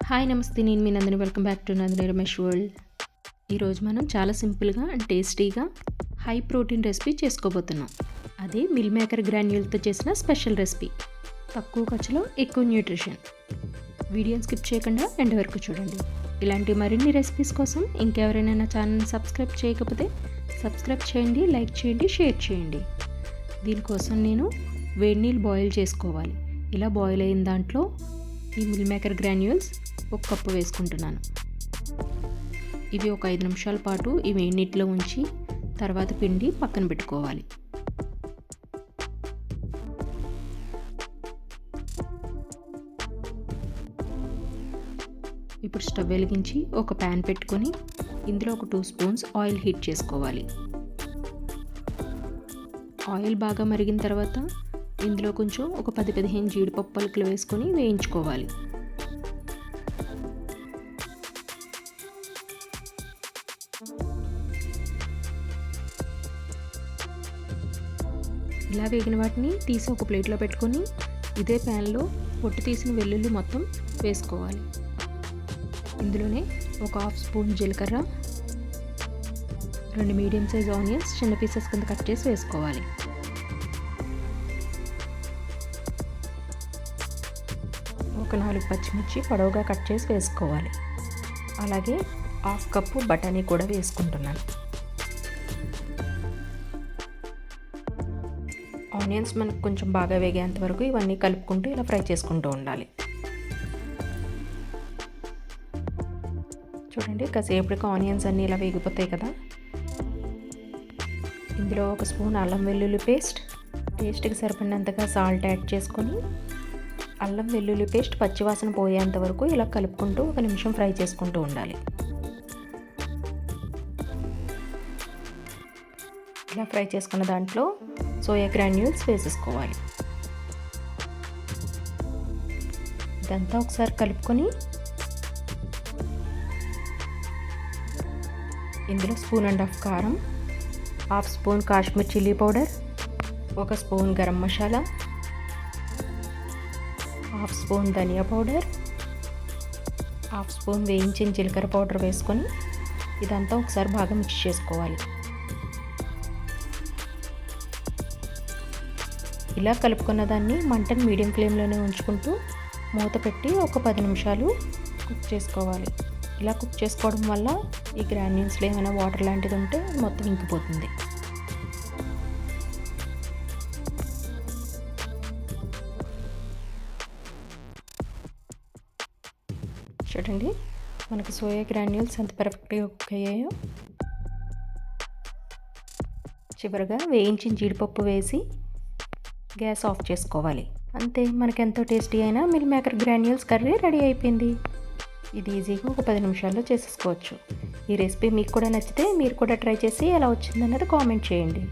Hi నమస్తే, నేను మీ Nandini. Welcome back to Nandini Ramesh world. ఈరోజు మనం చాలా సింపుల్గా అండ్ టేస్టీగా హై ప్రోటీన్ రెసిపీ చేసుకోబోతున్నాం. అదే మిల్ మేకర్ గ్రాన్యూల్తో చేసిన స్పెషల్ రెసిపీ. తక్కువ ఖర్చులో ఎక్కువ న్యూట్రిషన్. వీడియోని స్కిప్ చేయకుండా ఎండ్ వరకు చూడండి. ఇలాంటి మరిన్ని రెసిపీస్ కోసం ఇంకెవరైనా నా ఛానల్ని సబ్స్క్రైబ్ చేయకపోతే సబ్స్క్రైబ్ చేయండి, లైక్ చేయండి, షేర్ చేయండి. దీనికోసం నేను వేడి నీళ్ళు బాయిల్ చేసుకోవాలి. ఇలా బాయిల్ అయిన దాంట్లో ఈ మిల్ మేకర్ గ్రాన్యూల్స్ ఒక కప్పు వేసుకుంటున్నాను. ఇవి ఒక 5 నిమిషాల పాటు ఈ వేడి నీటిలో ఉంచి తర్వాత పిండి పక్కన పెట్టుకోవాలి. ఇప్పుడు స్టవ్ వెలిగించి ఒక ప్యాన్ పెట్టుకొని ఇందులో ఒక 2 స్పూన్స్ ఆయిల్ హీట్ చేసుకోవాలి. ఆయిల్ బాగా మరిగిన తర్వాత ఇందులో కొంచెం ఒక 10-15 జీడిపప్పు పలుకులు వేసుకొని వేయించుకోవాలి. ఇలా వేగిన వాటిని తీసి ఒక ప్లేట్లో పెట్టుకొని ఇదే ప్యాన్లో పొట్టు తీసిన వెల్లుల్లి మొత్తం వేసుకోవాలి. ఇందులోనే ఒక 1/2 స్పూన్ జీలకర్ర, 2 మీడియం సైజ్ ఆనియన్స్ చిన్న పీసెస్ కింద కట్ చేసి వేసుకోవాలి. ఒక 4 పచ్చిమిర్చి పొడవుగా కట్ చేసి వేసుకోవాలి. అలాగే 1/2 కప్పు బఠానీ కూడా వేసుకుంటున్నాను. ఆనియన్స్ మనకు కొంచెం బాగా వేగేంత వరకు ఇవన్నీ కలుపుకుంటూ ఇలా ఫ్రై చేసుకుంటూ ఉండాలి. చూడండి, కాసేపటికి ఆనియన్స్ అన్నీ ఇలా వేగిపోతాయి కదా. ఇందులో 1 స్పూన్ అల్లం వెల్లుల్లి పేస్ట్, టేస్ట్కి సరిపడినంతగా సాల్ట్ యాడ్ చేసుకొని అల్లం వెల్లుల్లి పేస్ట్ పచ్చివాసన పోయేంత వరకు ఇలా కలుపుకుంటూ 1 నిమిషం ఫ్రై చేసుకుంటూ ఉండాలి. ఇలా ఫ్రై చేసుకున్న దాంట్లో సోయా గ్రాన్యూల్స్ వేసేసుకోవాలి. ఇదంతా ఒకసారి కలుపుకొని ఇందులో 1.5 స్పూన్ కారం, 1/2 spoon Kashmir chilli powder, 1 spoon garam masala, 1/2 spoon ధనియా పౌడర్, 1/2 స్పూన్ వేయించిన జీలకర్ర పౌడర్ వేసుకొని ఇదంతా ఒకసారి బాగా మిక్స్ చేసుకోవాలి. ఇలా కలుపుకున్న దాన్ని మంటను మీడియం ఫ్లేమ్లోనే ఉంచుకుంటూ మూత పెట్టి ఒక 10 నిమిషాలు కుక్ చేసుకోవాలి. ఇలా కుక్ చేసుకోవడం వల్ల ఈ గ్రాన్యూల్స్లో ఏమైనా వాటర్ లాంటిది ఉంటే మొత్తం ఇంకిపోతుంది. చూడండి, మనకు సోయా గ్రాన్యూల్స్ ఎంత పర్ఫెక్ట్గా కుక్ అయ్యాయో. చివరగా వేయించిన జీడిపప్పు వేసి గ్యాస్ ఆఫ్ చేసుకోవాలి. అంతే, మనకు ఎంతో టేస్టీ అయిన meal maker granules curry ready అయిపోయింది. ఇది ఈజీగా ఒక 10 నిమిషాల్లో చేసేసుకోవచ్చు. ఈ రెసిపీ మీకు కూడా నచ్చితే మీరు కూడా ట్రై చేసి ఎలా వచ్చిందన్నది కామెంట్ చేయండి.